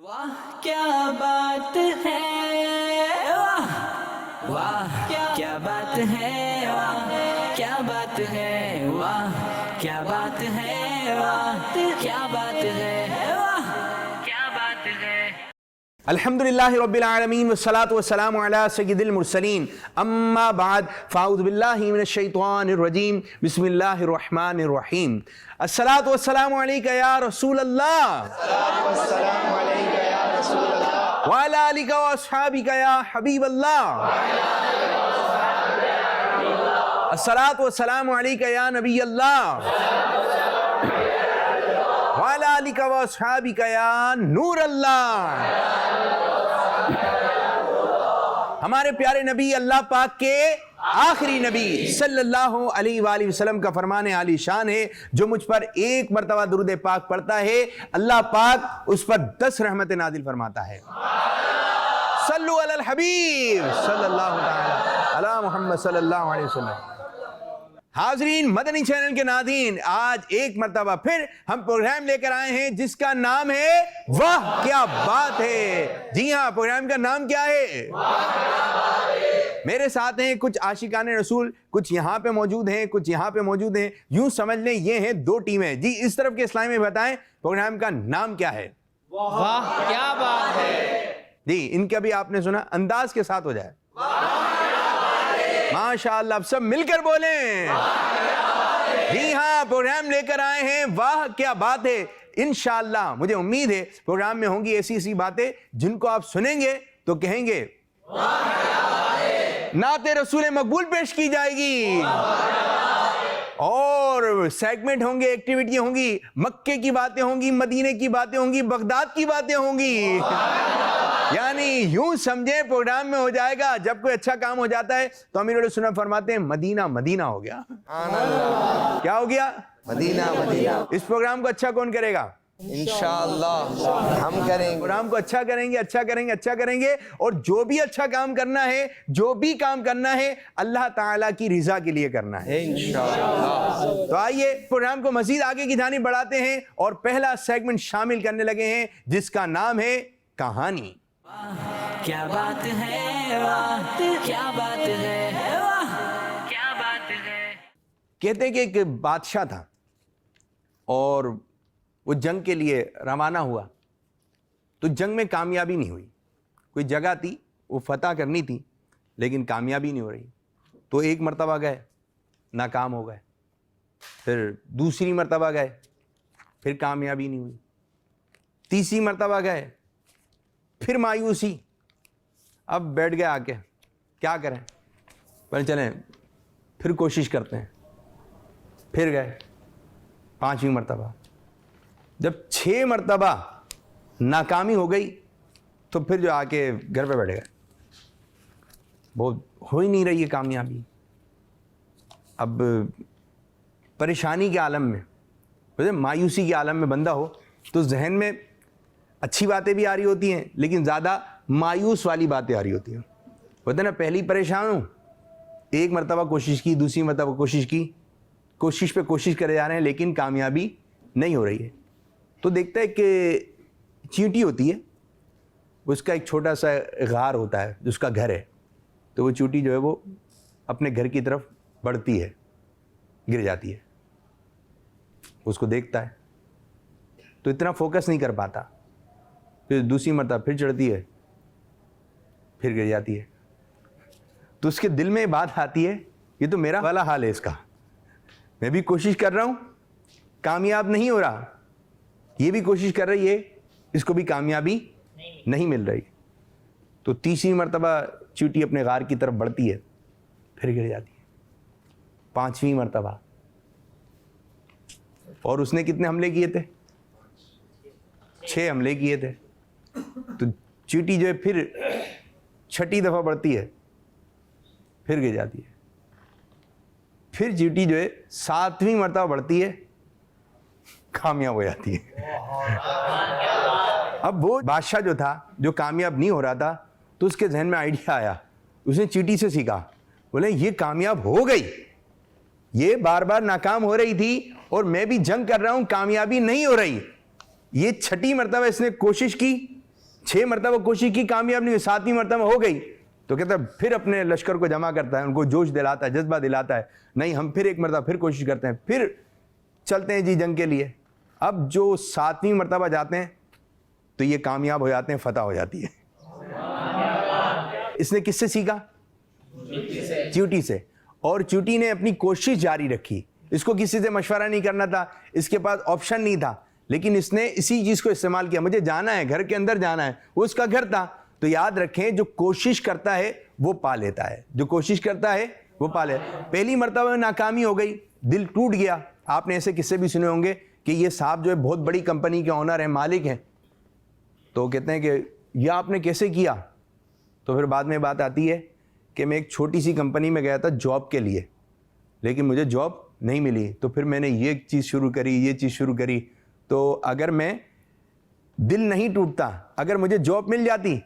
واہ کیا بات ہے، واہ واہ کیا بات ہے، واہ کیا بات ہے، واہ کیا بات ہے، واہ کیا بات ہے، واہ کیا بات ہے۔ الحمدللہ رب العالمین والصلاة والسلام علی سید المرسلین، اما بعد فاعوذ باللہ من الشیطان الرجیم، بسم اللہ الرحمن الرحیم۔ الصلاة والسلام علیکہ یا رسول اللہ، وعلی آلکہ واصحابکہ یا حبیب اللہ، الصلاة والسلام علیکہ یا نبی اللہ، وعلی آلکہ واصحابکہ یا نور اللہ۔ ہمارے پیارے نبی اللہ پاک کے آخری نبی صلی اللہ علیہ وآلہ وسلم کا فرمان عالی شان ہے، جو مجھ پر ایک مرتبہ درود پاک پڑھتا ہے اللہ پاک اس پر 10 رحمت نازل فرماتا ہے۔ صلو علی الحبیب صلی اللہ تعالی علی محمد صلی اللہ علیہ وسلم۔ حاضرین مدنی چینل کے ناظرین، آج ایک مرتبہ پھر ہم پروگرام لے کر آئے ہیں جس کا نام ہے واہ کیا بات ہے۔ جی ہاں، پروگرام کا نام کیا ہے؟ میرے ساتھ ہیں کچھ عاشقان رسول، کچھ یہاں پہ موجود ہیں، کچھ یہاں پہ موجود ہیں، یوں سمجھ لیں یہ ہیں 2 ٹیمیں۔ جی اس طرف کے اسلامی میں بتائیں پروگرام کا نام کیا ہے؟ واہ کیا بات ہے۔ جی ان کا بھی آپ نے سنا، انداز کے ساتھ ہو جائے۔ ماشاءاللہ، اب سب مل کر بولیں۔ جی ہاں، پروگرام لے کر آئے ہیں واہ کیا بات ہے۔ انشاءاللہ مجھے امید ہے پروگرام میں ہوں گی ایسی باتیں جن کو آپ سنیں گے تو کہیں گے نعت رسول مقبول پیش کی جائے گی، اور سیگمنٹ ہوں گے، ایکٹیویٹی ہوں گی، مکے کی باتیں ہوں گی، مدینے کی باتیں ہوں گی، بغداد کی باتیں ہوں گی۔ یعنی یوں سمجھیں پروگرام میں ہو جائے گا، جب کوئی اچھا کام ہو جاتا ہے تو امیر علیہ سنت فرماتے ہیں مدینہ مدینہ ہو گیا۔ کیا ہو گیا؟ مدینہ مدینہ۔ اس پروگرام کو اچھا کون کرے گا؟ انشاءاللہ ہم کریں گے۔ پروگرام کو اچھا کریں گے، اچھا کریں گے، اچھا کریں گے، اور جو بھی اچھا کام کرنا ہے، جو بھی کام کرنا ہے اللہ تعالیٰ کی رضا کے لیے کرنا ہے انشاءاللہ۔ تو آئیے پروگرام کو مزید آگے کی جانب بڑھاتے ہیں اور پہلا سیگمنٹ شامل کرنے لگے ہیں جس کا نام ہے کہانی۔ کیا بات ہے، واہ کیا بات ہے، واہ کیا بات ہے۔ کہتے ہیں کہ ایک بادشاہ تھا اور وہ جنگ کے لیے روانہ ہوا، تو جنگ میں کامیابی نہیں ہوئی۔ کوئی جگہ تھی وہ فتح کرنی تھی لیکن کامیابی نہیں ہو رہی، تو ایک مرتبہ گئے، ناکام ہو گئے، پھر دوسری مرتبہ گئے، پھر کامیابی نہیں ہوئی، تیسری مرتبہ گئے، پھر مایوسی، اب بیٹھ گئے آ کے کیا کریں، پر چلیں پھر کوشش کرتے ہیں، پھر گئے 5ویں مرتبہ۔ جب 6 مرتبہ ناکامی ہو گئی تو پھر جو آ کے گھر پہ بیٹھ گئے، بہت ہو ہی نہیں رہی ہے کامیابی۔ اب پریشانی کے عالم میں، مایوسی کے عالم میں بندہ ہو تو ذہن میں اچھی باتیں بھی آ رہی ہوتی ہیں لیکن زیادہ مایوس والی باتیں آ رہی ہوتی ہیں۔ ہوتا ہے نا، پہلی پریشان ہوں، ایک مرتبہ کوشش کی، دوسری مرتبہ کوشش کی، کوشش پہ کوشش کرے جا رہے ہیں لیکن کامیابی نہیں ہو رہی ہے، تو دیکھتا ہے کہ چینٹی ہوتی ہے، اس کا ایک چھوٹا سا غار ہوتا ہے جس کا گھر ہے، تو وہ چینٹی جو ہے وہ اپنے گھر کی طرف بڑھتی ہے، گر جاتی ہے، اس کو دیکھتا ہے تو اتنا فوکس نہیں کر پاتا، پھر دوسری مرتبہ پھر چڑھتی ہے، پھر گر جاتی ہے، تو اس کے دل میں بات آتی ہے یہ تو میرا والا حال ہے، اس کا میں بھی کوشش کر رہا ہوں کامیاب نہیں ہو رہا، یہ بھی کوشش کر رہی ہے اس کو بھی کامیابی نہیں مل رہی، تو تیسری مرتبہ چیونٹی اپنے غار کی طرف بڑھتی ہے، پھر گر جاتی ہے، 5ویں مرتبہ، اور اس نے کتنے حملے کیے تھے؟ 6 حملے کیے تھے، تو چیونٹی جو ہے پھر 6ٹھی دفعہ بڑھتی ہے، پھر گر جاتی ہے، پھر چیونٹی جو ہے 7ویں مرتبہ بڑھتی ہے، کامیاب ہو جاتی ہے۔ اب وہ بادشاہ جو تھا جو کامیاب نہیں ہو رہا تھا تو اس کے ذہن میں آئیڈیا آیا، اس نے چیونٹی سے سیکھا، بولے یہ کامیاب ہو گئی، یہ بار بار ناکام ہو رہی تھی اور میں بھی جنگ کر رہا ہوں، کامیابی نہیں ہو رہی، یہ 6ٹھی مرتبہ اس نے کوشش کی، 6 مرتبہ کوشش کی, کامیاب نہیں ہوئی, 7ویں مرتبہ ہو گئی تو کہتا ہے پھر اپنے لشکر کو جمع کرتا ہے, ان کو جوش دلاتا ہے, جذبہ دلاتا ہے, نہیں ہم پھر ایک مرتبہ پھر کوشش کرتے ہیں, پھر چلتے ہیں جی جنگ کے لیے. اب جو 7ویں مرتبہ جاتے ہیں تو یہ کامیاب ہو جاتے ہیں, فتح ہو جاتی ہے. اس نے کس سے سیکھا؟ چیوٹی سے. اور چیوٹی نے اپنی کوشش جاری رکھی, اس کو کسی سے مشورہ نہیں کرنا تھا, اس کے پاس آپشن نہیں تھا, لیکن اس نے اسی چیز کو استعمال کیا, مجھے جانا ہے, گھر کے اندر جانا ہے, وہ اس کا گھر تھا. تو یاد رکھیں جو کوشش کرتا ہے وہ پا لیتا ہے, جو کوشش کرتا ہے وہ پا لیتا ہے. پہلی مرتبہ میں ناکامی ہو گئی, دل ٹوٹ گیا. آپ نے ایسے قصے بھی سنے ہوں گے کہ یہ صاحب جو ہے بہت بڑی کمپنی کے آنر ہیں, مالک ہیں, تو کہتے ہیں کہ یہ آپ نے کیسے کیا؟ تو پھر بعد میں بات آتی ہے کہ میں ایک چھوٹی سی کمپنی میں گیا تھا جاب کے لیے, لیکن مجھے جاب نہیں ملی, تو پھر میں نے یہ چیز شروع کری, یہ چیز شروع کری. تو اگر میں دل نہیں ٹوٹتا, اگر مجھے جاب مل جاتی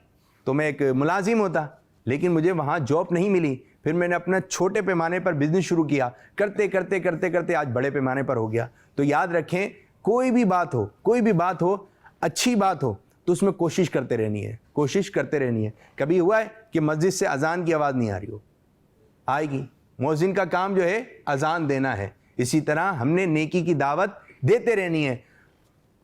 تو میں ایک ملازم ہوتا, لیکن مجھے وہاں جاب نہیں ملی. پھر میں نے اپنا چھوٹے پیمانے پر بزنس شروع کیا, کرتے کرتے کرتے کرتے آج بڑے پیمانے پر ہو گیا. تو یاد رکھیں کوئی بھی بات ہو, کوئی بھی بات ہو, اچھی بات ہو تو اس میں کوشش کرتے رہنی ہے, کوشش کرتے رہنی ہے. کبھی ہوا ہے کہ مسجد سے اذان کی آواز نہیں آ رہی ہو؟ آئے گی. مؤذن کا کام جو ہے اذان دینا ہے. اسی طرح ہم نے نیکی کی دعوت دیتے رہنی ہے.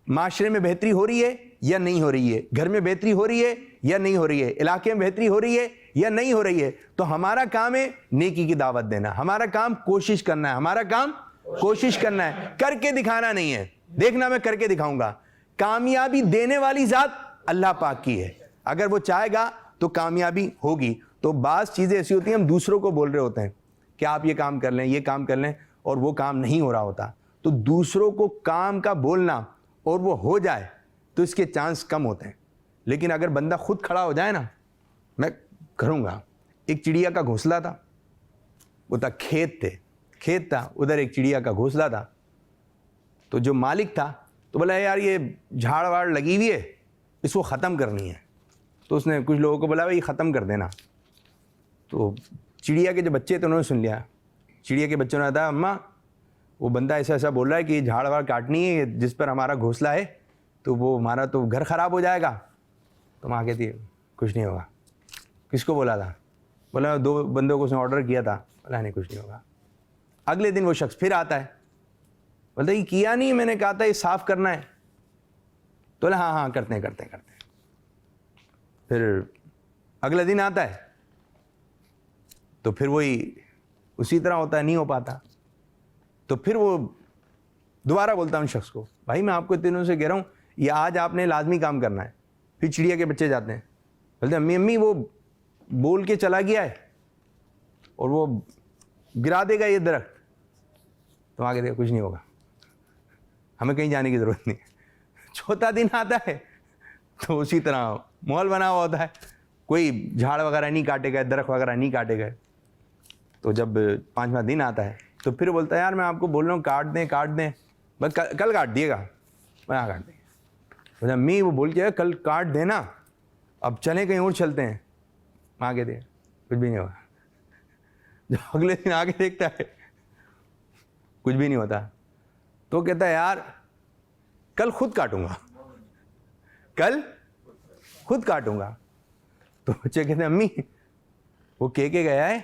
معاشرے میں بہتری ہو رہی ہے یا نہیں ہو رہی ہے, گھر میں بہتری ہو رہی ہے یا نہیں ہو رہی ہے, علاقے میں بہتری ہو رہی ہے یا نہیں ہو رہی ہے, تو ہمارا کام ہے نیکی کی دعوت دینا, ہمارا کام کوشش کرنا ہے, ہمارا کام کوشش کرنا ہے, کر کے دکھانا نہیں ہے. دیکھنا میں کر کے دکھاؤں گا. کامیابی دینے والی ذات اللہ پاک کی ہے, اگر وہ چاہے گا تو کامیابی ہوگی. تو بعض چیزیں ایسی ہوتی ہیں ہم دوسروں کو بول رہے ہوتے ہیں کہ آپ یہ کام کر لیں, یہ کام کر لیں, اور وہ کام نہیں ہو رہا ہوتا. تو دوسروں کو کام کا بولنا اور وہ ہو جائے تو اس کے چانس کم ہوتے ہیں. لیکن اگر بندہ خود کھڑا ہو جائے نا, میں کروں گا. ایک چڑیا کا گھونسلہ تھا, وہ تھا کھیت تھا, ادھر ایک چڑیا کا گھونسلہ تھا. تو جو مالک تھا تو بولا یار یہ جھاڑ واڑ لگی ہوئی ہے, اس کو ختم کرنی ہے. تو اس نے کچھ لوگوں کو بولا بھائی ختم کر دینا. تو چڑیا کے جو بچے تھے انہوں نے سن لیا. چڑیا کے بچوں نے کہا اماں وہ بندہ ایسا ایسا بول رہا ہے کہ جھاڑ واڑ کاٹنی ہے, جس پر ہمارا گھونسلہ ہے, تو وہ ہمارا تو گھر خراب ہو جائے گا. تو ماں کہتی ہے کچھ نہیں ہوگا. کس کو بولا تھا؟ بولا 2 بندوں کو اس نے آرڈر کیا تھا. بولا نہیں کچھ نہیں ہوگا. اگلے دن وہ شخص پھر آتا ہے, بولتا یہ کیا نہیں, میں نے کہا تھا یہ صاف کرنا ہے. تو بولا ہاں کرتے ہیں. پھر اگلا دن آتا ہے تو پھر وہی اسی طرح ہوتا ہے, نہیں ہو پاتا. تو پھر وہ دوبارہ بولتا ہوں شخص کو, بھائی میں آپ کو اتنے دنوں سے کہہ رہا ہوں یہ آج آپ نے لازمی کام کرنا ہے. پھر چڑیا کے بچے جاتے ہیں, بولتے امی وہ بول کے چلا گیا ہے اور وہ گرا دے گا یہ درخت. تو آگے دیکھو کچھ نہیں ہوگا, ہمیں کہیں جانے کی ضرورت نہیں. 4تھا دن آتا ہے تو اسی طرح ماحول بنا ہوا ہوتا ہے, کوئی جھاڑ وغیرہ نہیں کاٹے گئے, درخت وغیرہ نہیں کاٹے گئے. تو جب 5واں دن آتا ہے تو پھر بولتا ہے یار میں آپ کو بول رہا ہوں کاٹ دیں, بس کل کاٹ دیے گا. میں کاٹ دیں گے. بولتا امی وہ بول کے کل کاٹ دینا, اب چلیں کہیں اور چلتے ہیں. آگے دے کچھ بھی نہیں ہوگا. جب اگلے دن آگے دیکھتا ہے کچھ بھی نہیں ہوتا, تو کہتا ہے یار کل خود کاٹوں گا. تو بچے کہتے ہیں امی وہ کہہ کے گیا ہے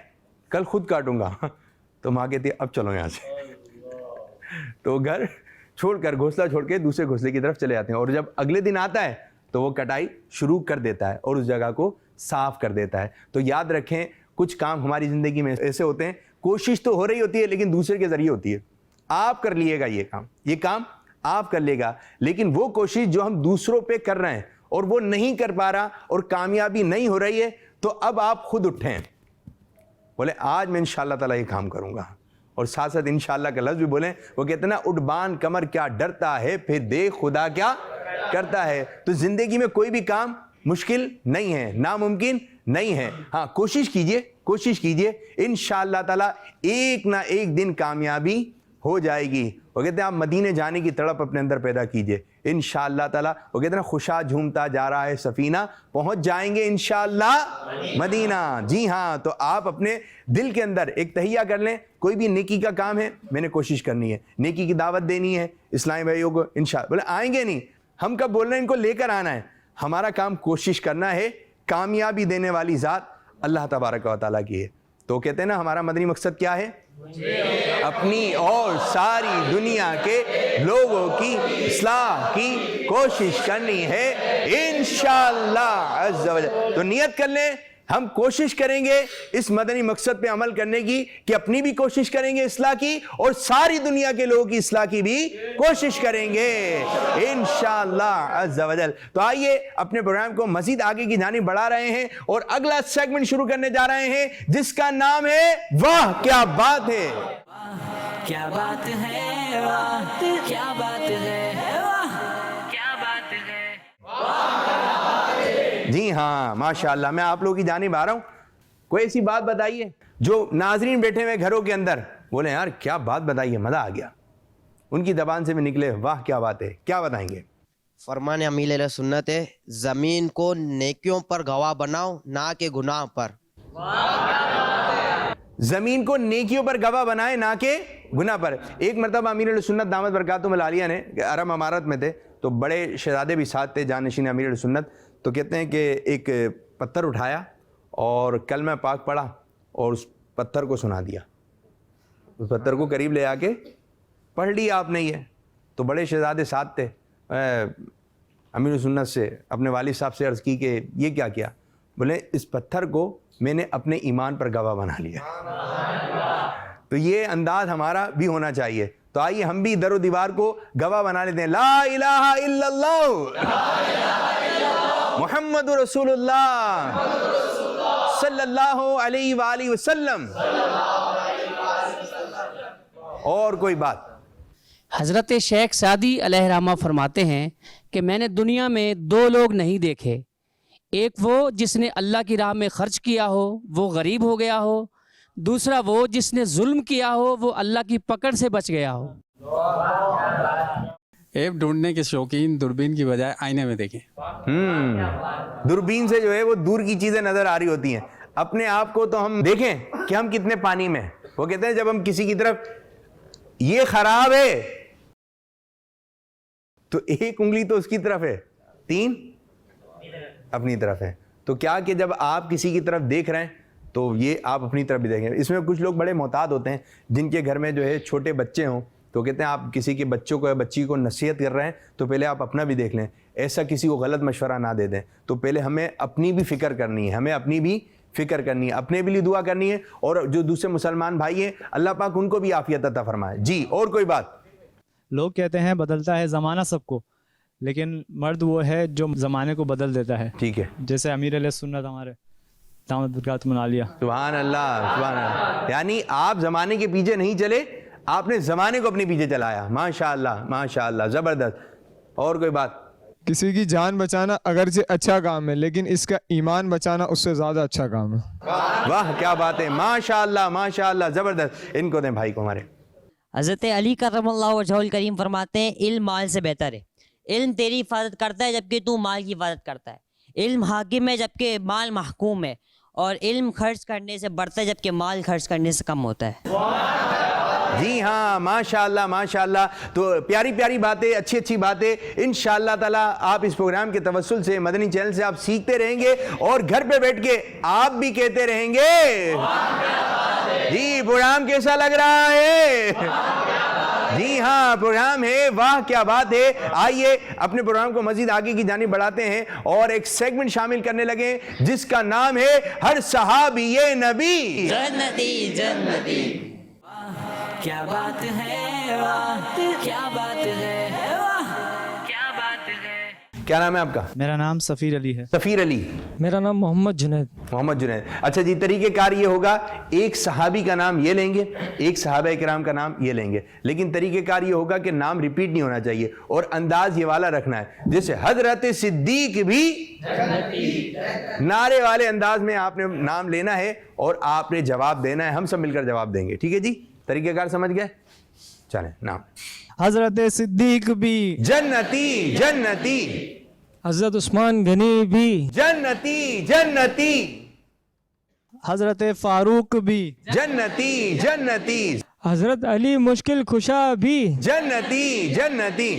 کل خود کاٹوں گا. تو ماں کہتی ہے اب چلو یہاں سے. تو گھر چھوڑ کر, گھونسلہ چھوڑ کے دوسرے گھونسلے کی طرف چلے جاتے ہیں. اور جب اگلے دن آتا ہے تو وہ کٹائی شروع کر دیتا ہے اور اس جگہ کو صاف کر دیتا ہے. تو یاد رکھیں کچھ کام ہماری زندگی میں ایسے ہوتے ہیں, کوشش تو ہو رہی ہوتی ہے لیکن دوسرے کے ذریعے ہوتی ہے. آپ کر لیے گا یہ کام آپ کر لے گا, لیکن وہ کوشش جو ہم دوسروں پہ کر رہے ہیں اور وہ نہیں کر پا رہا اور کامیابی نہیں ہو رہی ہے, تو اب آپ خود اٹھیں, بولے آج میں انشاءاللہ تعالیٰ یہ کام کروں گا. اور ساتھ ساتھ انشاءاللہ کا لفظ بھی بولیں. وہ کہتے ہیں نا اٹھ بان کمر کیا ڈرتا ہے, پھر دیکھ خدا کیا کرتا ہے. تو زندگی میں کوئی بھی کام مشکل نہیں ہے, ناممکن نہیں ہے. ہاں کوشش کیجئے, انشاءاللہ تعالیٰ ایک نہ ایک دن کامیابی ہو جائے گی. وہ کہتے ہیں آپ مدینے جانے کی تڑپ اپنے اندر پیدا کیجئے, انشاءاللہ تعالیٰ. وہ کہتے ہیں خوشا جھومتا جا رہا ہے سفینہ, پہنچ جائیں گے انشاءاللہ مدینہ. جی ہاں, تو آپ اپنے دل کے اندر ایک تہیہ کر لیں, کوئی بھی نیکی کا کام ہے میں نے کوشش کرنی ہے, نیکی کی دعوت دینی ہے اسلامی بھائیوں کو. انشاءاللہ بولے آئیں گے نہیں, ہم کب بول رہے ہیں ان کو لے کر آنا ہے, ہمارا کام کوشش کرنا ہے. کامیابی دینے والی ذات اللہ تبارک و تعالیٰ کی ہے. تو کہتے ہیں نا ہمارا مدنی مقصد کیا ہے؟ اپنی اور ساری دنیا کے لوگوں کی اصلاح کی کوشش کرنی ہے انشاءاللہ عز و جل. تو نیت کر لیں ہم کوشش کریں گے اس مدنی مقصد پہ عمل کرنے کی کہ اپنی بھی کوشش کریں گے اصلاح کی اور ساری دنیا کے لوگوں کی اصلاح کی بھی کوشش کریں گے انشاءاللہ عز و جل. تو آئیے اپنے پروگرام کو مزید آگے کی جانب بڑھا رہے ہیں اور اگلا سیگمنٹ شروع کرنے جا رہے ہیں جس کا نام ہے واہ کیا بات ہے. کیا بات ہے واہ کیا بات ہے واہ کیا بات ہے. جی ہاں ماشاءاللہ میں آپ لوگوں کی جانب آ رہا ہوں. کوئی ایسی بات بتائیے جو ناظرین بیٹھے ہوئے گھروں کے اندر بولیں یار کیا بات بتائیے مزہ آ گیا, ان کی زبان سے بھی نکلے واہ کیا بات ہے. کیا بتائیں گے؟ فرمان امیر علیہ سنت ہے زمین کو نیکیوں پر گواہ بناؤ نہ کہ گناہ پر. زمین کو نیکیوں پر گواہ بنائے نہ کہ گناہ پر. ایک مرتبہ امیر علیہ سنت دامت برکاتہم العالیہ نے عرب امارت میں تھے تو بڑے شہزادے بھی ساتھ تھے جانشین امیر علیہ سنت. تو کہتے ہیں کہ ایک پتھر اٹھایا اور کلمہ پاک پڑھا اور اس پتھر کو سنا دیا. اس پتھر کو قریب لے آ کے پڑھ لیا آپ نے یہ. تو بڑے شہزادے ساتھ تھے, امیر سنت سے اپنے والد صاحب سے عرض کی کہ یہ کیا کیا؟ بولے اس پتھر کو میں نے اپنے ایمان پر گواہ بنا لیا. تو یہ انداز ہمارا بھی ہونا چاہیے. تو آئیے ہم بھی در و دیوار کو گواہ بنا لیتے ہیں لا الہ الا اللہ محمد رسول اللہ صلی اللہ علیہ وآلہ وسلم. اور کوئی بات؟ حضرت شیخ سعدی علیہ رحمہ فرماتے ہیں کہ میں نے دنیا میں دو لوگ نہیں دیکھے, ایک وہ جس نے اللہ کی راہ میں خرچ کیا ہو وہ غریب ہو گیا ہو, دوسرا وہ جس نے ظلم کیا ہو وہ اللہ کی پکڑ سے بچ گیا ہو. ایپ ڈھونڈنے کے شوقین دوربین کی بجائے آئینے میں دیکھیں. دوربین سے جو ہے وہ دور کی چیزیں نظر آ رہی ہوتی ہیں. اپنے آپ کو تو ہم دیکھیں کہ ہم کتنے پانی میں. وہ کہتے ہیں جب ہم کسی کی طرف یہ خراب ہے تو ایک انگلی تو اس کی طرف ہے, تین اپنی طرف ہے. تو کیا کہ جب آپ کسی کی طرف دیکھ رہے ہیں تو یہ آپ اپنی طرف بھی دیکھیں. اس میں کچھ لوگ بڑے محتاط ہوتے ہیں جن کے گھر میں جو ہے چھوٹے بچے ہوں تو کہتے ہیں آپ کسی کے بچوں کو یا بچی کو نصیحت کر رہے ہیں تو پہلے آپ اپنا بھی دیکھ لیں, ایسا کسی کو غلط مشورہ نہ دے دیں. تو پہلے ہمیں اپنی بھی فکر کرنی ہے, ہمیں اپنی بھی فکر کرنی ہے, اپنے بھی لیے دعا کرنی ہے اور جو دوسرے مسلمان بھائی ہیں اللہ پاک ان کو بھی عافیت عطا فرمائے. جی اور کوئی بات؟ لوگ کہتے ہیں بدلتا ہے زمانہ سب کو, لیکن مرد وہ ہے جو زمانے کو بدل دیتا ہے. ٹھیک ہے, جیسے امیر علیہ سنت ہمارے دامت برکاتہم العالیہ. سبحان اللہ سبحان اللہ. یعنی آپ زمانے کے پیچھے نہیں چلے, آپ نے زمانے کو اپنے پیچھے چلایا. ماشاءاللہ ماشاءاللہ زبردست. اور کوئی بات؟ کسی کی جان بچانا اگرچہ اچھا کام ہے لیکن اس کا ایمان بچانا اس سے زیادہ اچھا کام ہے. واہ کیا بات ہے, ماشاءاللہ ماشاءاللہ زبردست. ان کو دیں بھائی کو ہمارے. حضرت علی کرم اللہ وجہہ الکریم فرماتے ہیں علم مال سے بہتر ہے. علم تیری حفاظت کرتا ہے جبکہ تو مال کی حفاظت کرتا ہے. علم حاکم ہے جبکہ مال محکوم ہے, اور علم خرچ کرنے سے بڑھتا ہے جبکہ مال خرچ کرنے سے کم ہوتا ہے. جی ہاں ماشاءاللہ ماشاءاللہ. تو پیاری پیاری باتیں, اچھی اچھی باتیں انشاءاللہ تعالیٰ آپ اس پروگرام کے توسل سے مدنی چینل سے آپ سیکھتے رہیں گے اور گھر پہ بیٹھ کے آپ بھی کہتے رہیں گے جی پروگرام کیسا لگ رہا ہے. جی ہاں پروگرام ہے واہ کیا بات ہے. آئیے اپنے پروگرام کو مزید آگے کی جانب بڑھاتے ہیں اور ایک سیگمنٹ شامل کرنے لگے جس کا نام ہے ہر صحابی نبی جنتی جنتی. کیا بات ہے واہ کیا بات ہے واہ کیا بات ہے. کیا نام ہے آپ کا؟ میرا نام سفیر علی ہے. سفیر علی. میرا نام محمد جنید. محمد جنید. اچھا جی, طریقہ کار یہ ہوگا ایک صحابی کا نام یہ لیں گے, ایک صحابہ کرام کا نام یہ لیں گے, لیکن طریقہ کار یہ ہوگا کہ نام ریپیٹ نہیں ہونا چاہیے اور انداز یہ والا رکھنا ہے جیسے حضرت صدیق بھی نعرے والے انداز میں آپ نے نام لینا ہے اور آپ نے جواب دینا ہے. ہم سب مل کر جواب دیں گے. ٹھیک ہے جی, طریقہ کار سمجھ گئے؟ چلیں. نام حضرت صدیق بھی جنتی جنتی, حضرت عثمان غنی بھی جنتی جنتی, حضرت فاروق بھی جنتی جنتی, حضرت علی مشکل کشا بھی جنتی جنتی,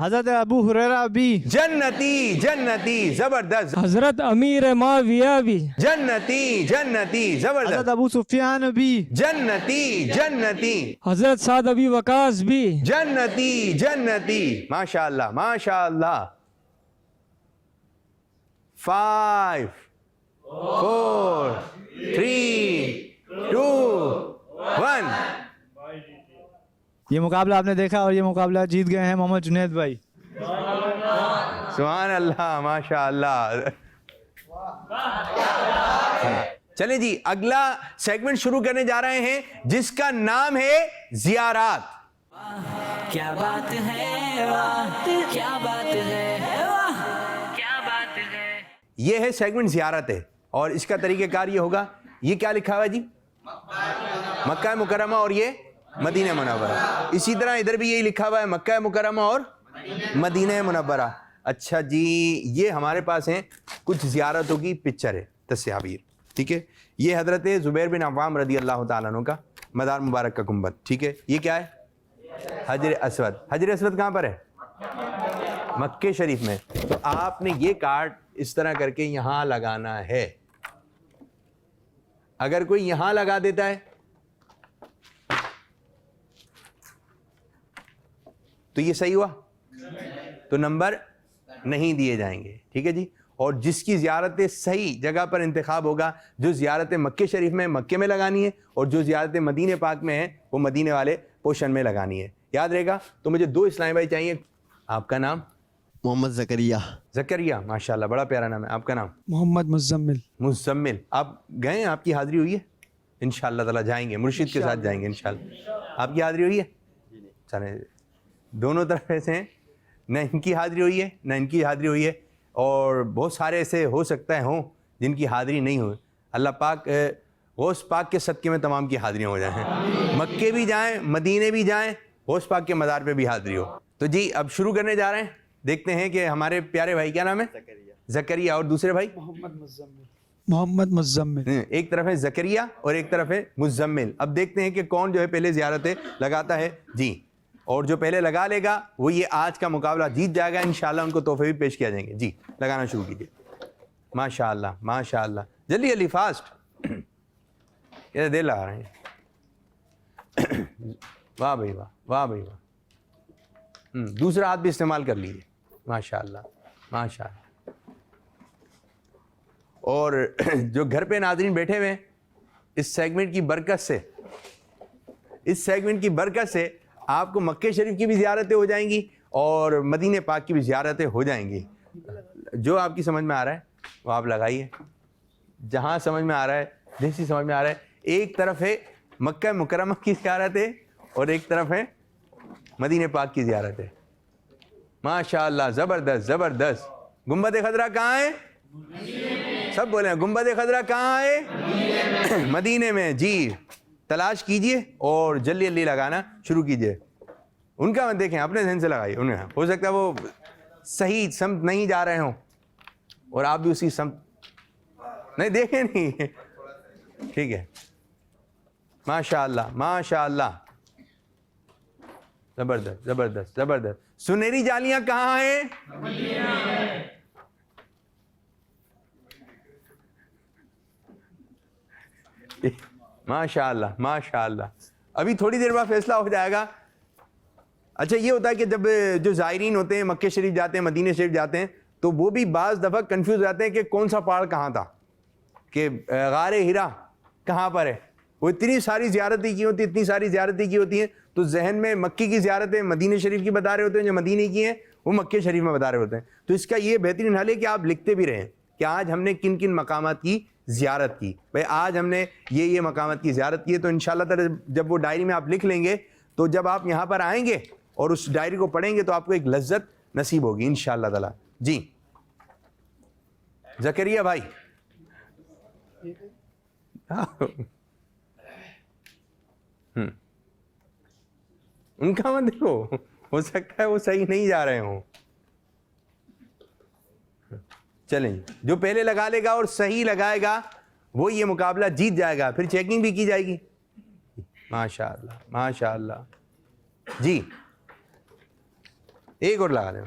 حضرت ابو ہریرہ بھی. جنتی جنتی زبردست. حضرت امیر معاویہ بھی. جنتی جنتی حضرت زبردست. ابو سفیان بھی. جنتی جنتی حضرت سعد ابی وقاص بھی. جنتی جنتی. ماشاء اللہ ماشاء اللہ. 5 4 3 2 1. یہ مقابلہ آپ نے دیکھا اور یہ مقابلہ جیت گئے ہیں محمد جنید بھائی. سبحان اللہ ماشاء اللہ. چلیں جی اگلا سیگمنٹ شروع کرنے جا رہے ہیں جس کا نام ہے زیارات. کیا بات ہے واہ کیا بات ہے واہ کیا بات ہے. یہ ہے سیگمنٹ زیارت ہے اور اس کا طریقہ کار یہ ہوگا. یہ کیا لکھا ہوا ہے جی؟ مکہ مکرمہ اور یہ مدینہ منورہ. اسی طرح ادھر بھی یہی لکھا ہوا ہے مکہ مکرمہ اور مدینہ منورہ. اچھا جی یہ ہمارے پاس ہیں کچھ زیارتوں کی پکچر ہے تصاویر. ٹھیک ہے یہ حضرت زبیر بن عوام رضی اللہ تعالیٰ عنہ کا مدار مبارک کا گنبد. ٹھیک ہے یہ کیا ہے؟ حجر اسود. حجر اسود کہاں پر ہے؟ مکہ شریف میں. تو آپ نے یہ کارڈ اس طرح کر کے یہاں لگانا ہے. اگر کوئی یہاں لگا دیتا ہے تو یہ صحیح ہوا تو نمبر نہیں دیے جائیں گے. ٹھیک ہے جی. اور جس کی زیارت صحیح جگہ پر انتخاب ہوگا جو زیارت مکہ شریف میں مکے میں لگانی ہے اور جو زیارت مدینہ پاک میں ہے وہ مدینے والے پوشن میں لگانی ہے. یاد رہے گا. تو مجھے 2 اسلامی بھائی چاہیے. آپ کا نام؟ محمد زکریا. زکریا ماشاءاللہ بڑا پیارا نام ہے. آپ کا نام؟ محمد مزمل. مزمل. آپ گئے ہیں؟ آپ کی حاضری ہوئی ہے؟ انشاءاللہ تعالیٰ جائیں گے مرشد کے ساتھ جائیں گے انشاءاللہ. آپ کی حاضری ہوئی ہے؟ چلیں دونوں طرف ایسے ہیں نہ ان کی حاضری ہوئی ہے نہ ان کی حاضری ہوئی ہے اور بہت سارے ایسے ہو سکتا ہے ہوں جن کی حاضری نہیں ہوئی. اللہ پاک غوث پاک کے صدقے میں تمام کی حاضریاں ہو جائیں. مکے بھی جائیں مدینے بھی جائیں غوث پاک کے مزار پہ بھی حاضری ہو. تو جی اب شروع کرنے جا رہے ہیں. دیکھتے ہیں کہ ہمارے پیارے بھائی کیا نام ہے؟ زکریا. اور دوسرے بھائی؟ محمد مزمل. ایک طرف ہے زکریا اور ایک طرف ہے مزمل. اب دیکھتے ہیں کہ کون جو ہے پہلے زیارتیں لگاتا ہے. جی اور جو پہلے لگا لے گا وہ یہ آج کا مقابلہ جیت جائے گا. انشاءاللہ ان کو تحفے بھی پیش کیا جائیں گے. جی لگانا شروع کیجیے. ماشاءاللہ ماشاءاللہ جلدی جلدی فاسٹ. یہ دیر لگا رہے ہیں. واہ بھائی واہ واہ بھائی واہ. دوسرا ہاتھ بھی استعمال کر لیجیے. ماشاءاللہ ماشاءاللہ. اور جو گھر پہ ناظرین بیٹھے ہوئے ہیں اس سیگمنٹ کی برکت سے آپ کو مکہ شریف کی بھی زیارتیں ہو جائیں گی اور مدینہ پاک کی بھی زیارتیں ہو جائیں گی. جو آپ کی سمجھ میں آ رہا ہے وہ آپ لگائیے. جہاں سمجھ میں آ رہا ہے جیسی سمجھ میں آ رہا ہے. ایک طرف ہے مکہ مکرمہ کی زیارت ہے اور ایک طرف ہے مدینہ پاک کی زیارت ہے. ماشاءاللہ زبردست زبردست. گنبد خضرا کہاں ہے؟ سب بولیں گنبد خضرا کہاں ہے؟ مدینے میں. جی تلاش کیجئے اور جلدی جلدی لگانا شروع کیجئے. ان کا مت دیکھیں اپنے ذہن سے لگائیے. انہیں ہو سکتا ہے وہ صحیح سمت نہیں جا رہے ہوں اور آپ بھی اسی سمت نہیں دیکھیں نہیں. ٹھیک ہے ماشاءاللہ ماشاءاللہ زبردست زبردست زبردست. سنہری جالیاں کہاں ہیں؟ ماشاءاللہ ماشاءاللہ. ابھی تھوڑی دیر بعد فیصلہ ہو جائے گا. اچھا یہ ہوتا ہے کہ جب جو زائرین ہوتے ہیں مکہ شریف جاتے ہیں مدینہ شریف جاتے ہیں تو وہ بھی بعض دفعہ کنفیوز جاتے ہیں کہ کون سا پہاڑ کہاں تھا, کہ غار ہرا کہاں پر ہے. وہ اتنی ساری زیارتیں کی ہوتی اتنی ساری زیارتیں کی ہوتی ہیں تو ذہن میں مکی کی زیارتیں مدینہ شریف کی بتا رہے ہوتے ہیں, جو مدینہ کی ہیں وہ مکہ شریف میں بتا رہے ہوتے ہیں. تو اس کا یہ بہترین حل ہے کہ آپ لکھتے بھی رہیں کہ آج ہم نے کن کن مقامات کی زیارت کی. بھائی آج ہم نے یہ مقامات کی زیارت کی ہے. تو انشاءاللہ تعالی جب وہ ڈائری میں آپ لکھ لیں گے تو جب آپ یہاں پر آئیں گے اور اس ڈائری کو پڑھیں گے تو آپ کو ایک لذت نصیب ہوگی انشاءاللہ تعالی. جی زکریا بھائی ان کا مت دیکھو, ہو سکتا ہے وہ صحیح نہیں جا رہے ہوں. چلیں جو پہلے لگا لے گا اور صحیح لگائے گا وہ یہ مقابلہ جیت جائے گا. پھر چیکنگ بھی کی جائے گی. ماشاءاللہ ماشاءاللہ. جی ایک اور لگا دیں.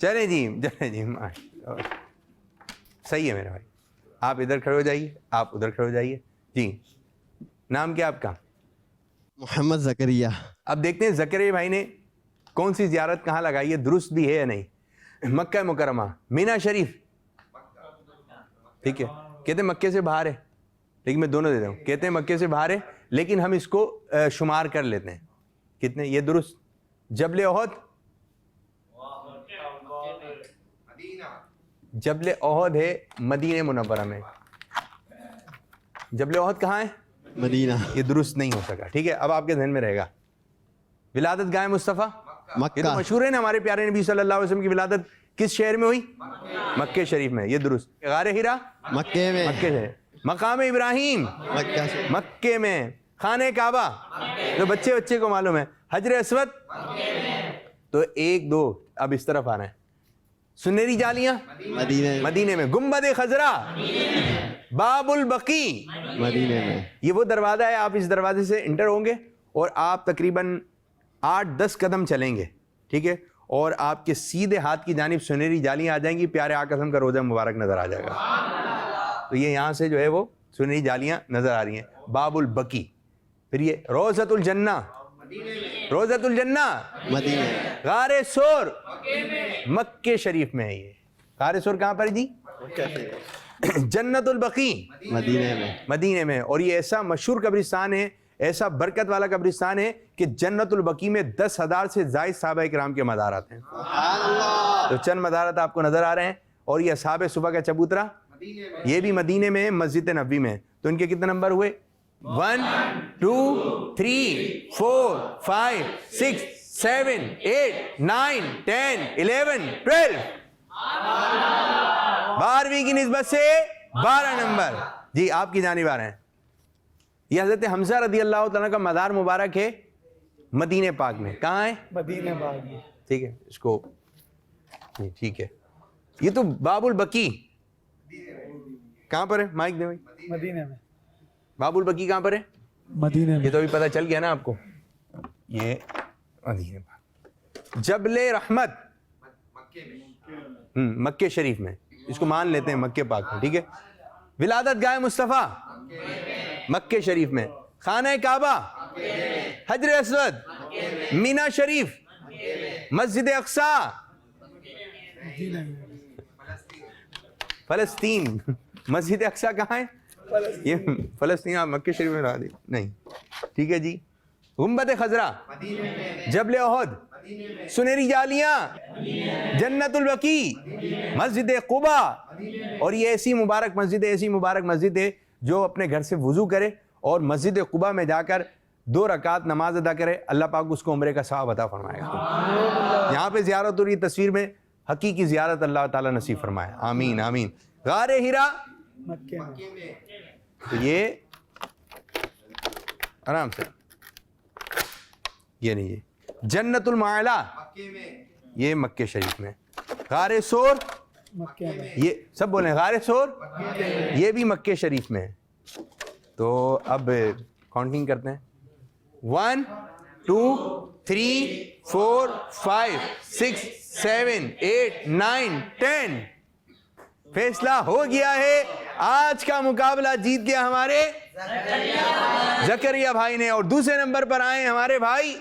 چلیں جی چلیں جی, صحیح ہے میرے بھائی. آپ ادھر کھڑے ہو جائیے, آپ ادھر کھڑے ہو جائیے. جی نام کیا آپ کا؟ محمد زکریا. اب دیکھتے ہیں زکریا بھائی نے کون سی زیارت کہاں لگائی ہے, درست بھی ہے یا نہیں. مکہ مکرمہ, مینا شریف, ٹھیک ہے. کہتے ہیں مکے سے باہر ہے, لیکن میں دونوں دیتا ہوں. کہتے ہیں مکے سے باہر ہے, لیکن ہم اس کو شمار کر لیتے ہیں. کتنے یہ درست؟ جبل احد, جبل احد ہے مدینہ منورہ میں. جبل احد کہاں ہے؟ مدینہ. یہ درست نہیں ہو سکا, ٹھیک ہے. اب آپ کے ذہن میں رہے گا ولادت گاہ مصطفیٰ, یہ تو مشہور ہے نا, ہمارے پیارے نبی صلی اللہ علیہ وسلم کی ولادت کس شہر میں ہوئی؟ مکہ شریف میں, یہ درست. غار ہرا مکے میں. مکے سے. مقام ابراہیم مکہ سے. مکے میں. خانہ کعبہ جو بچے کو معلوم ہے. حجر اسود تو 1 2, اب اس طرف آنا ہے. سنہری جالیاں مدینے میں. گنبد خضرا باب البقی مدینے میں. یہ وہ دروازہ ہے, آپ اس دروازے سے انٹر ہوں گے اور آپ تقریباً 8-10 قدم چلیں گے, ٹھیک ہے, اور آپ کے سیدھے ہاتھ کی جانب سنہری جالیاں آ جائیں گی, پیارے آقا صلی اللہ علیہ وسلم کا روضہ مبارک نظر آ جائے گا. تو یہ یہاں سے جو ہے وہ سنہری جالیاں نظر آ رہی ہیں. باب البقی. پھر یہ روضۃ الجنہ, روضۃ الجنہ مدینہ. غار سور مکے شریف میں ہے. یہ غار سور کہاں پر جی؟ جنت البقی مدینے میں. مدینے میں. اور یہ ایسا مشہور قبرستان ہے, ایسا برکت والا قبرستان ہے کہ جنت البقی میں 10,000 سے زائد صحابہ کرام کے مزارات ہیں. تو چند مزارات آپ کو نظر آ رہے ہیں. اور یہ اصحاب صفا کا چبوترا, یہ بھی مدینے میں, مسجد نبوی میں. تو ان کے کتنے نمبر ہوئے؟ 1 2 3 4 5 6 7 8 9 10 11 12. 12ویں کی نسبت سے 12 نمبر. جی آپ کی جانب آ رہے ہیں. یہ حضرت حمزہ رضی اللہ تعالیٰ کا مزار مبارک ہے مدینہ پاک میں. کہاں ہے؟ مدینہ پاک میں, ٹھیک ہے. اس کو ٹھیک ہے. یہ تو باب البقی کہاں پر ہے؟ مائک دے بھائی. مدینہ میں. باب البقی کہاں پر ہے؟ مدینہ یہ تو ابھی پتہ چل گیا نا آپ کو. یہ مدینہ پاک. جبل رحمت مکے شریف میں, اس کو مان لیتے ہیں مکے پاک میں, ٹھیک ہے. ولادت گاہ مصطفیٰ مکے شریف میں. خانہ کعبہ, حجر اسود, مینا شریف, مسجد اقصی, فلسطین. مسجد اقصی کہاں ہے؟ یہ فلسطین. آپ مکے شریف میں لا دی نہیں, ٹھیک ہے جی. گنبد خضرا, جبل احد, سنہری جالیاں, جنت البقی, مسجد قبا. اور یہ ایسی مبارک مسجد ہے جو اپنے گھر سے وضو کرے اور مسجد قبا میں جا کر 2 رکعت نماز ادا کرے, اللہ پاک اس کو عمرے کا ثواب عطا فرمائے گا. یہاں پہ زیارت اور یہ تصویر میں حقیقی زیارت اللہ تعالیٰ نصیب فرمائے. آمین آمین. غار ہرا مکے میں. تو یہ آرام سے, یہ نہیں, یہ جنت المعلا یہ مکے شریف میں. غار سور یہ سب بولیں, غار سور یہ بھی مکے شریف میں ہے. تو اب کاؤنٹنگ کرتے ہیں. 1 2 3 4 5 6 7 8 9 10. فیصلہ ہو گیا ہے. آج کا مقابلہ جیت گیا ہمارے زکریا بھائی نے, اور دوسرے نمبر پر آئے ہمارے بھائی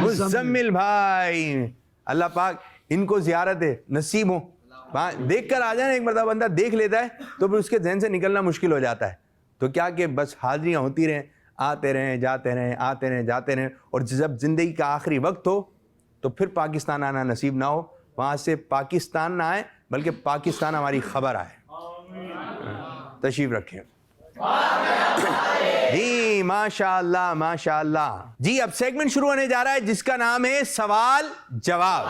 مزمل بھائی. اللہ پاک ان کو زیارت نصیب ہو. دیکھ کر آ جائیں, ایک مرتبہ بندہ دیکھ لیتا ہے تو پھر اس کے ذہن سے نکلنا مشکل ہو جاتا ہے. تو کیا کہ بس حاضریاں ہوتی رہیں, آتے رہیں جاتے رہیں, آتے رہیں جاتے رہیں, اور جب زندگی کا آخری وقت ہو تو پھر پاکستان آنا نصیب نہ ہو, وہاں سے پاکستان نہ آئے بلکہ پاکستان ہماری خبر آئے. تشریف رکھیں. جی ماشاء اللہ ماشاء اللہ. جی اب سیگمنٹ شروع ہونے جا رہا ہے جس کا نام ہے سوال جواب.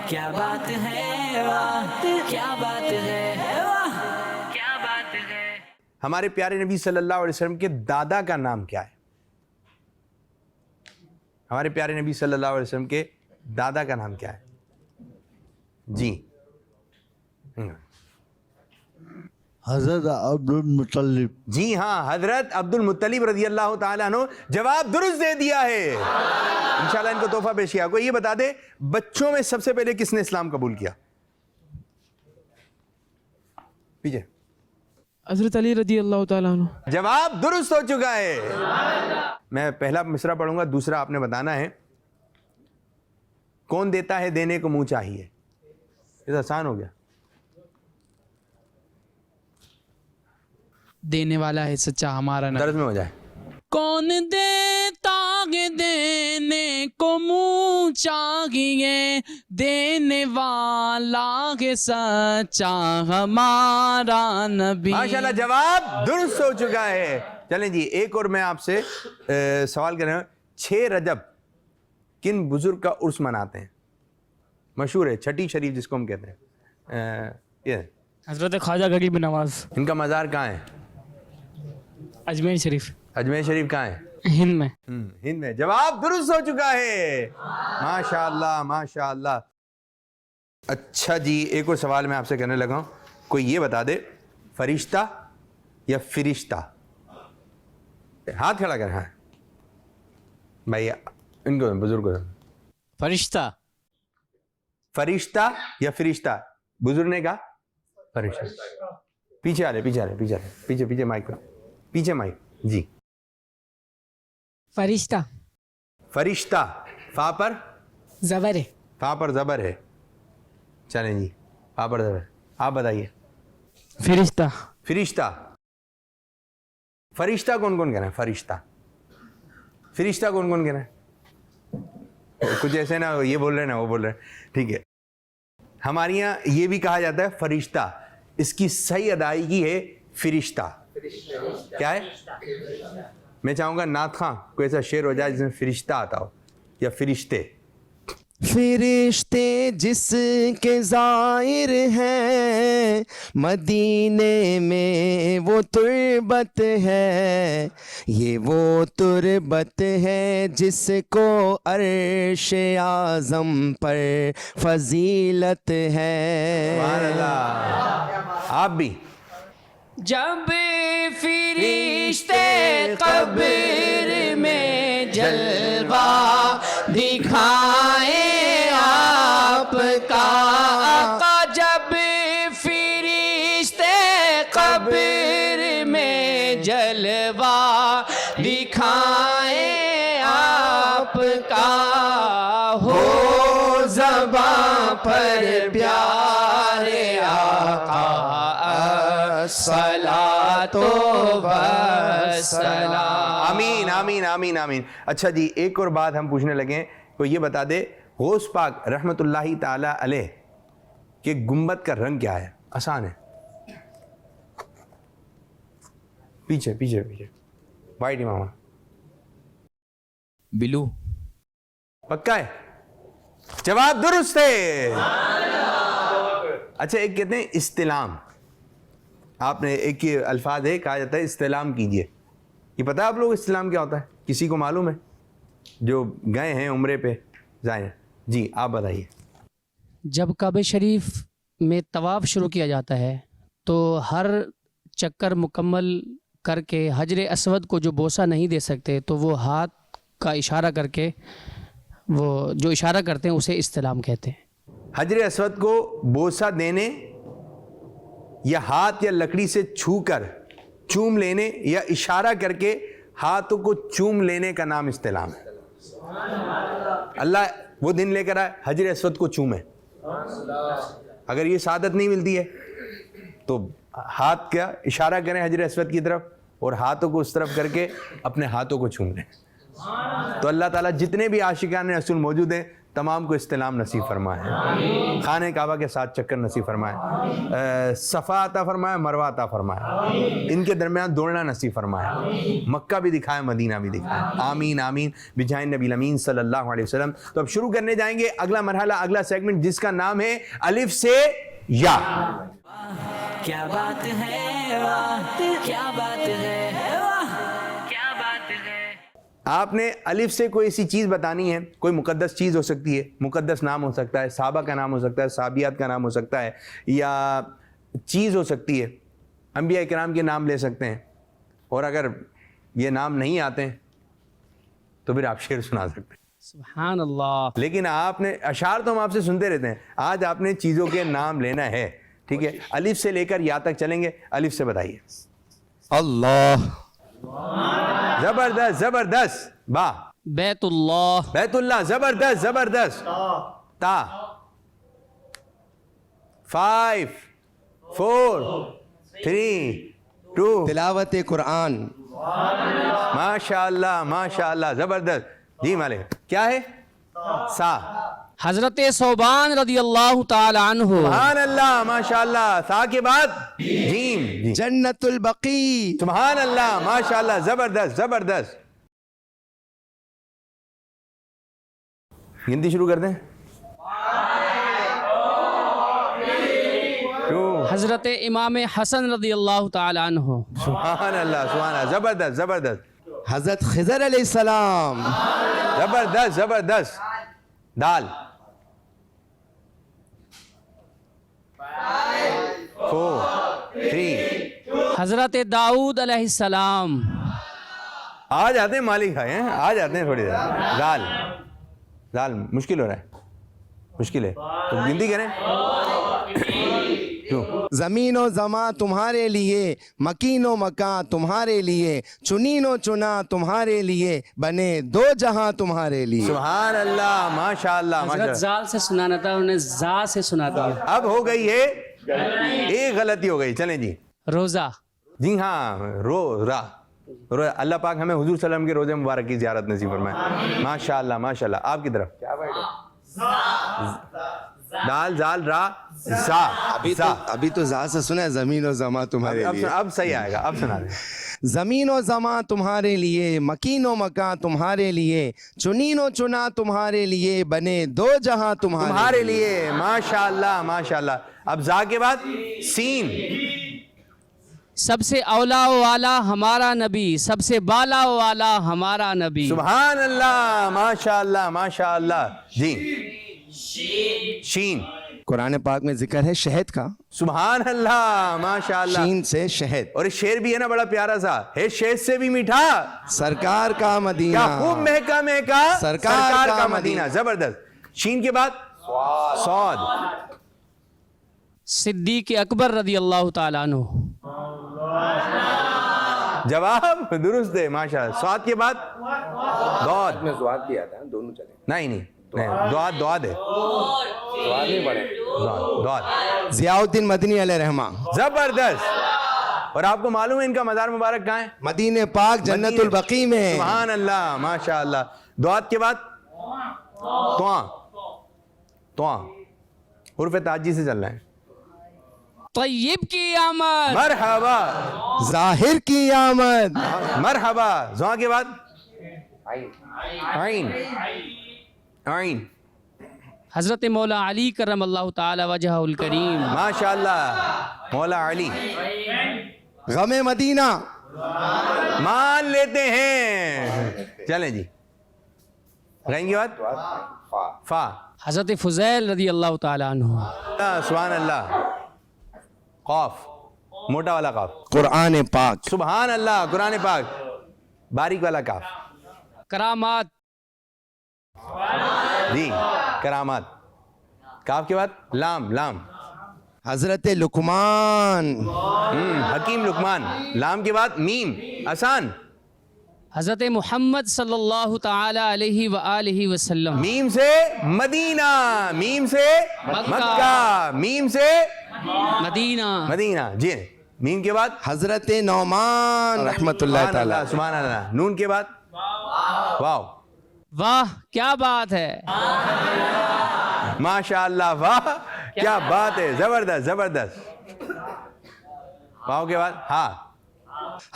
کیا بات ہے, واہ کیا بات ہے, واہ کیا بات ہے. ہمارے پیارے نبی صلی اللہ علیہ وسلم کے دادا کا نام کیا ہے؟ ہمارے پیارے نبی صلی اللہ علیہ وسلم کے دادا کا نام کیا ہے؟ جی حضرت عبد المطلب. جی ہاں، حضرت عبد المطلب رضی اللہ تعالیٰ عنہ. جواب درست دے دیا ہے. انشاءاللہ ان کو تحفہ پیش کیا. کوئی یہ بتا دے بچوں میں سب سے پہلے کس نے اسلام قبول کیا؟ پیچھے. حضرت علی رضی اللہ تعالیٰ عنہ. جواب درست ہو چکا ہے. میں پہلا مصرع پڑھوں گا، دوسرا آپ نے بتانا ہے. کون دیتا ہے دینے کو منہ چاہیے. یہ آسان ہو گیا. دینے والا ہے سچا ہمارا نبی. درس میں ہو جائے. کون دیتا ہے دینے کو منہ چاہیے، دینے والا ہے سچا ہمارا نبی. ماشاءاللہ جواب درست ہو چکا ہے. چلیں جی ایک اور میں آپ سے سوال کر رہا ہوں. 6 رجب کن بزرگ کا عرس مناتے ہیں؟ مشہور ہے چھٹی شریف جس کو ہم کہتے ہیں. یہ حضرت خواجہ غریب نواز. ان کا مزار کہاں ہے؟ اجمیر شریف. اجمیر شریف کہاں ہے؟ ہند میں. ہند میں. جواب درست ہو چکا ہے. ماشاءاللہ ماشاءاللہ. اچھا جی ایک اور سوال میں آپ سے کرنے لگا ہوں. کوئی یہ بتا دے فرشتہ یا فرشتہ. ہاتھ کھڑا کر. ہاں بھائی ان کو بزرگ. فرشتہ. فرشتہ یا فرشتہ. بزرگ نے کہا فرشتہ. پیچھے آ رہے پیچھے آ رہے پیچھے آ رہے پیچھے پیچھے مائک پیچھے مائک. جی فرشتہ. فرشتہ فا پر زبر ہے. فا پر زبر ہے. چلیں جی فا پر زبر. آپ بتائیے. فرشتہ. فرشتہ. فرشتہ کون کون کہہ رہے ہیں؟ فرشتہ فرشتہ کون کون کہہ رہے ہیں؟ کچھ ایسے نا یہ بول رہے ہیں نا وہ بول رہے ہیں. ٹھیک ہے. ہمارے یہاں یہ بھی کہا جاتا ہے فرشتہ. اس کی صحیح ادائیگی ہے فرشتہ. کیا ہے؟ میں چاہوں گا نعت خواں کوئی ایسا شعر ہو جائے جس میں فرشتہ آتا ہو یا فرشتے. فرشتے جس کے زائر ہیں مدینے میں وہ تربت ہے، یہ وہ تربت ہے جس کو عرش اعظم پر فضیلت ہے. سبحان اللہ. آپ بھی. جب فرشتے قبر میں جلوہ دکھائیں آپ کا آقا، جب فرشتے قبر میں جلوہ دکھائیں آپ کا، ہو زباں پر پیارے آقا الصلاۃ والسلام. آمین آمین آمین آمین. اچھا جی ایک اور بات ہم پوچھنے لگے. کوئی یہ بتا دے غوث پاک رحمت اللہ تعالی علیہ کہ گنبد کا رنگ کیا ہے؟ آسان ہے. پیچھے پیچھے پیچھے. وائٹ امامہ. بلو. پکا ہے. جواب درست ہے. اچھا ایک کہتے ہیں استلام. آپ نے ایک الفاظ ہے کہا جاتا ہے استلام کیجئے. یہ پتہ ہے آپ لوگ استلام کیا ہوتا ہے؟ کسی کو معلوم ہے جو گئے ہیں عمرے پہ جائیں؟ جی آپ بتائیے. جب کعبہ شریف میں طواف شروع کیا جاتا ہے تو ہر چکر مکمل کر کے حجر اسود کو جو بوسہ نہیں دے سکتے تو وہ ہاتھ کا اشارہ کر کے وہ جو اشارہ کرتے ہیں اسے استلام کہتے ہیں. حجر اسود کو بوسہ دینے یا ہاتھ یا لکڑی سے چھو کر چوم لینے یا اشارہ کر کے ہاتھوں کو چوم لینے کا نام استلام ہے. اللہ وہ دن لے کر آئے حجر اسود کو چومے. اگر یہ سعادت نہیں ملتی ہے تو ہاتھ کا اشارہ کریں حجر اسود کی طرف اور ہاتھوں کو اس طرف کر کے اپنے ہاتھوں کو چوم لیں. تو اللہ تعالیٰ جتنے بھی عاشقان رسول موجود ہیں تمام کو استلام نصیب فرمائے. خانہ کعبہ کے ساتھ چکر نصیب فرمائے. صفا عطا فرمائے، مروہ عطا فرمائے. ان کے درمیان دوڑنا نصیب فرمائے. مکہ بھی دکھائے، مدینہ بھی دکھائے. آمین آمین بجاہ نبی الامین صلی اللہ علیہ وسلم. تو اب شروع کرنے جائیں گے اگلا مرحلہ، اگلا سیگمنٹ جس کا نام ہے الف سے یا. کیا بات ہے واہ، کیا بات ہے واہ، کیا بات ہے. آپ نے الف سے کوئی ایسی چیز بتانی ہے. کوئی مقدس چیز ہو سکتی ہے، مقدس نام ہو سکتا ہے، صحابہ کا نام ہو سکتا ہے، صحابیات کا نام ہو سکتا ہے، یا چیز ہو سکتی ہے. انبیاء کرام کے نام لے سکتے ہیں, اور اگر یہ نام نہیں آتے ہیں تو پھر آپ شعر سنا سکتے ہیں. سبحان اللہ. لیکن آپ نے اشعار تو ہم آپ سے سنتے رہتے ہیں, آج آپ نے چیزوں کے نام لینا ہے. ٹھیک ہے, الف سے لے کر یا تک چلیں گے. الف سے بتائیے. اللہ. زبردست زبردست. با. بیت اللہ. بیت اللہ. زبردست زبردست. تا. 5 4 3 2. تلاوت قرآن. ماشاء اللہ ماشاء اللہ, زبردست. جی مالک, کیا ہے؟ سا. حضرت ثوبان رضی اللہ تعالی عنہ. سبحان اللہ ماشاء اللہ. سا کے بعد جیم. جی. جنت البقیع. سبحان اللہ ماشاء اللہ, زبردست زبردست. گنتی شروع کر دیں. حضرت امام حسن رضی اللہ تعالی عنہ. سبحان اللہ سبحان اللہ, زبردست زبردست. حضرت خضر علیہ السلام. زبردست زبردست. دال. 4 3. حضرت داؤد علیہ السلام. آ جاتے ہیں مالک بھائی ہیں, آ جاتے ہیں تھوڑی دیر. دال. دال مشکل ہو رہا ہے, مشکل ہے تو گنتی کریں. زمین و زماں تمہارے لیے, مکین و مکان تمہارے لیے, چنین و چنا تمہارے لیے, بنے دو جہاں تمہارے لیے. سبحان اللہ ماشاء اللہ ماشاء حضرت اللہ. زال سے سنانا تھا, انہیں زا سے سنا تھا. اب ہو گئی ہے ایک غلطی ہو گئی. چلیں جی. روزہ. جی ہاں, اللہ پاک ہمیں حضور صلی اللہ علیہ وسلم کے روزے مبارک کی زیارت نصیب فرمائے. ماشاء اللہ ماشاء اللہ. آپ کی طرف. دال زال را زا. ابھی تو زا سے سنا ہے, زمین و زماں تمہارے لیے. اب صحیح آئے گا, اب سنا دیں. زمین و زماں تمہارے لیے, مکین و مکان تمہارے لیے, چنین و چنا تمہارے لیے, بنے دو جہاں تمہارے لیے. ماشاء اللہ ماشاء اللہ. اب زا کے بعد سین. سب سے اولا والا ہمارا نبی, سب سے بالا والا ہمارا نبی. سبحان اللہ ماشاء اللہ ماشاء اللہ. جی. شین. قرآن پاک میں ذکر ہے شہد کا. سبحان اللہ ماشاء اللہ. شین سے شہد. اور شعر بھی ہے نا بڑا پیارا سا, ہے شہد سے بھی میٹھا سرکار کا مدینہ, کیا خوب مہکا مہکا سرکار کا مدینہ. زبردست. شین کے بعد صاد. صدیق اکبر رضی اللہ تعالیٰ عنہ. جواب درست ہے ماشاء اللہ. صاد کے بعد دعاد. میں زواد بھی آتا ہے, دونوں چلیں. نہیں دعاد ہے. ضیاء الدین مدنی علیہ رحمہ. زبردست. اور آپ کو معلوم ہے ان کا مزار مبارک کہاں ہے؟ مدینہ پاک جنت البقیع میں. سبحان اللہ ماشاء اللہ. دعاد کے بعد تواں. حرف تاجی سے چل رہا ہے. طیب کی آمد. مرحبا. ظاہر کی آمد. مرحبا. زواں کے بعد عین. عین. حضرت مولا علی کرم اللہ تعالی وجہ الکریم. ماشاء اللہ مولا علی. غم مدینہ مان لیتے ہیں. چلیں جی. غین کے بعد فا. حضرت فضیل رضی اللہ تعالی عنہ. سبحان اللہ. قاف. موٹا والا قاف. قرآن پاک. سبحان اللہ. قرآن پاک. باریک والا کاف. کرامات. جی کرامات. کاف کے بعد لام. لام. حضرت لقمان. حکیم لقمان. لام کے بعد میم. آسان. حضرت محمد صلی اللہ تعالی علیہ وآلہ وسلم. میم سے مدینہ. میم سے مکہ. میم سے مدینہ. مدینہ. جی. میم کے بعد حضرت نعمان رحمت اللہ تعالی. سبحان اللہ. نون کے بعد واو. واہ کیا بات ہے. ماشاء اللہ. واہ کیا بات ہے. زبردست زبردست. واو کے بعد ہاں.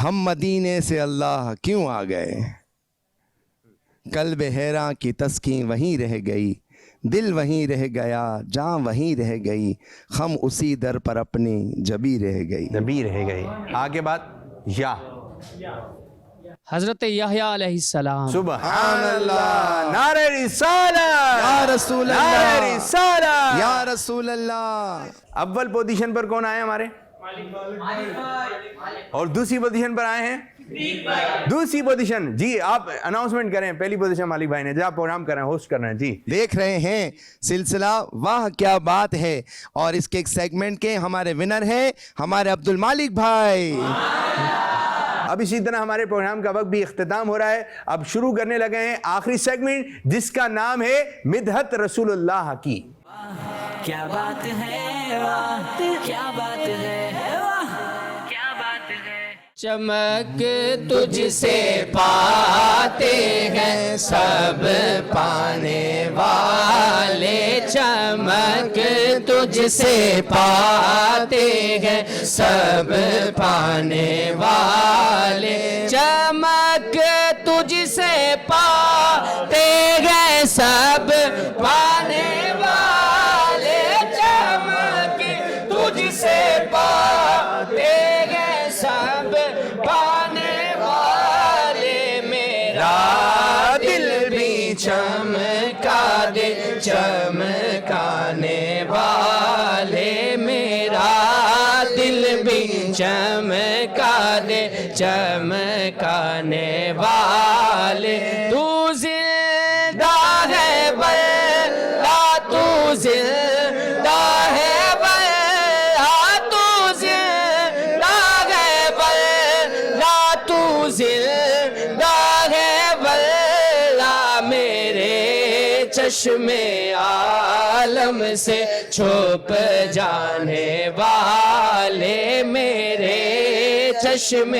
ہم مدینے سے اللہ کیوں آ گئے, قلب حیراں کی تسکین وہیں رہ گئی, دل وہیں رہ گیا, جان وہیں رہ گئی, خم اسی در پر اپنی جبی رہ گئی. جبی رہ گئی. آگے بعد یا. حضرت یحییٰ علیہ السلام. سبحان اللہ. نعرہ رسالت. یا رسول اللہ. نعرہ رسالت. یا رسول اللہ. اول پوزیشن پر کون آئے ہمارے؟ اور دوسری پوزیشن پر آئے ہیں دوسری پوزیشن. جی آپ اناؤنسمنٹ کریں. پہلی پوزیشن مالک بھائی نے, جی آپ پروگرام کر رہے ہیں, ہوسٹ کر رہے ہیں. جی دیکھ رہے ہیں سلسلہ واہ کیا بات ہے, اور اس کے ایک سیگمنٹ کے ہمارے ونر ہیں ہمارے عبد المالک بھائی. اب اسی طرح ہمارے پروگرام کا وقت بھی اختتام ہو رہا ہے. اب شروع کرنے لگے ہیں آخری سیگمنٹ جس کا نام ہے مدحت رسول اللہ کی. کیا بات ہے واہ کیا بات ہے واہ کیا بات ہے. چمک تجھ سے پاتے ہیں سب پانے والے, چمک تجھ سے پاتے ہیں سب پانے والے, چمک تجھ سے پاتے ہیں سب پانے والے, چمک تجھ سے پاتے ہیں سب پانے والے. میرا دل بھی چمکا دے چمکانے والے, میرا دل بھی چمکا دے چمکانے والے. تو زندہ ہے بلا تو زندہ ہے بلا تو زندہ ہے بلا تو زندہ ہے بلا. میرے چشم عالم سے چھپ جانے والے, میرے چشم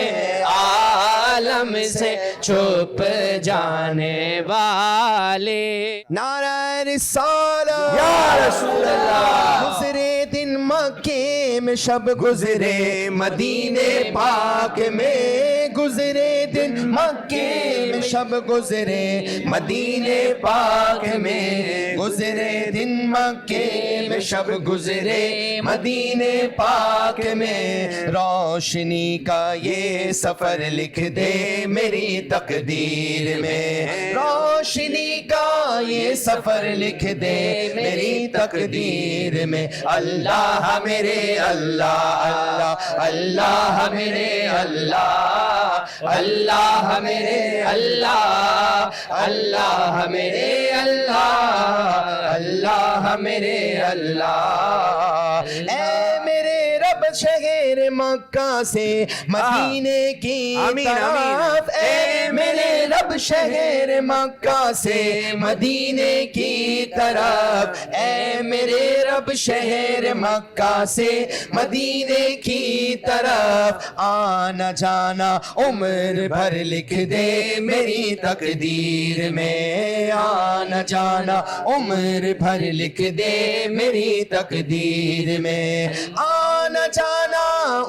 عالم سے چھپ جانے والے. نعرہ رسالت یا رسول اللہ. گزرے دن مکے میں شب گزرے مدینے پاک میں, گزرے دن مکے میں شب گزرے مدینے پاک میں, گزرے دن مکے میں شب گزرے مدینے پاک میں. روشنی کا یہ سفر لکھ دے میری تقدیر میں, روشنی کا یہ سفر لکھ دے میری تقدیر میں. اللہ میرے اللہ اللہ اللہ میرے اللہ اللہ میرے اللہ اللہ میرے اللہ اللہ میرے اللہ. اے میرے رب شہر مکہ سے مدینے کی طرف, اے میرے رب شہر مکہ سے مدینے کی طرف, اے میرے رب شہر مکہ سے مدینے کی طرف. آنا جانا عمر بھر لکھ دے میری تقدیر میں, آنا جانا عمر بھر لکھ دے میری تقدیر میں, آنا جانا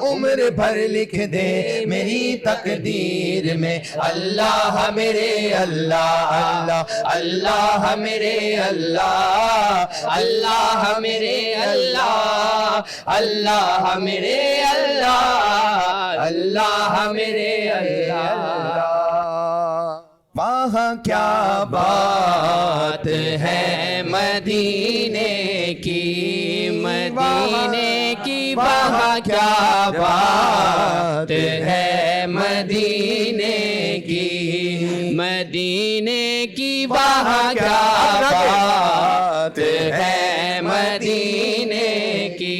عمر بھر لکھ دے میری تقدیر میں. اللہ میرے اللہ اللہ اللہ میرے اللہ اللہ میرے اللہ اللہ میرے اللہ اللہ میرے اللہ. وہاں کیا بات ہے مدینے کی, مدینے کی وہاں کیا بات ہے مدینے کی, مدینے کی وہاں کیا بات ہے مدینے کی.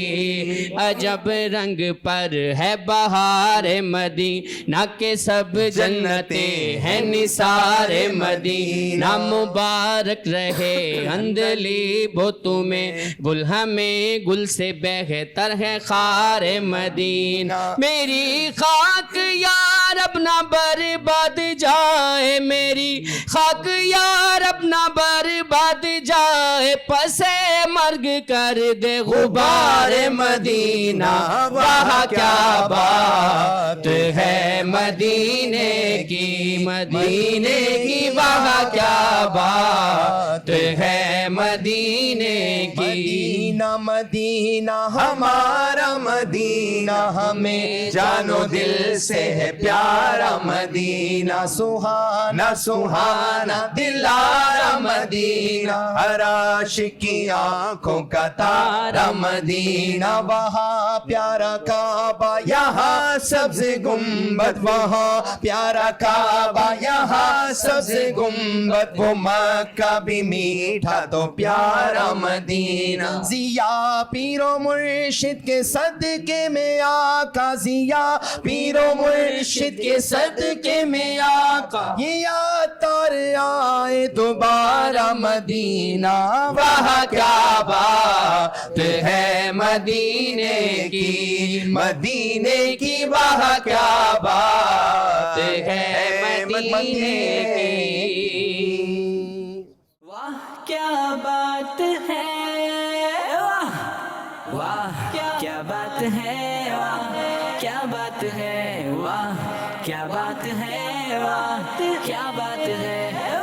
عجب رنگ پر ہے بہار مدینہ کے سب جنتیں ہیں نثار مدینہ. مبارک رہے اندلی بو تمہیں گل ہمیں گل سے بہتر ہے خار مدینہ. میری خاک یا رب نہ برباد جائے, میری خاک یا رب نہ برباد جائے, پسے مرگ کر دے غبار مدینہ. وہاں کیا بات ہے مدینے کی, مدینے کی وہاں کیا بات ہے مدینے کی. مدینہ مدینہ ہمارا مدینہ ہمیں جانو دل سے ہے پیارا مدینہ سہانا سہانا دلارا مدینہ ہر عاشق کی آنکھوں کا تارا مدینہ وہاں پیارا کعبہ یہاں سبز گنبد وہاں پیارا کعبہ یہاں سبز گنبد وہ مکہ بھی میٹھا تو پیارا مدینہ ضیا پیر و مرشد کے صدقے میں آقا ضیا پیر و مرشد کے صدقے میں آقا یہ یاد اور آئے دوبارہ مدینہ وہاں کیا بات ہے مدینے کی وہاں کیا بات ہے مدینے کی واہ کیا بات ہے واہ واہ کیا بات ہے واہ کیا بات ہے واہ کیا بات ہے واہ کیا بات ہے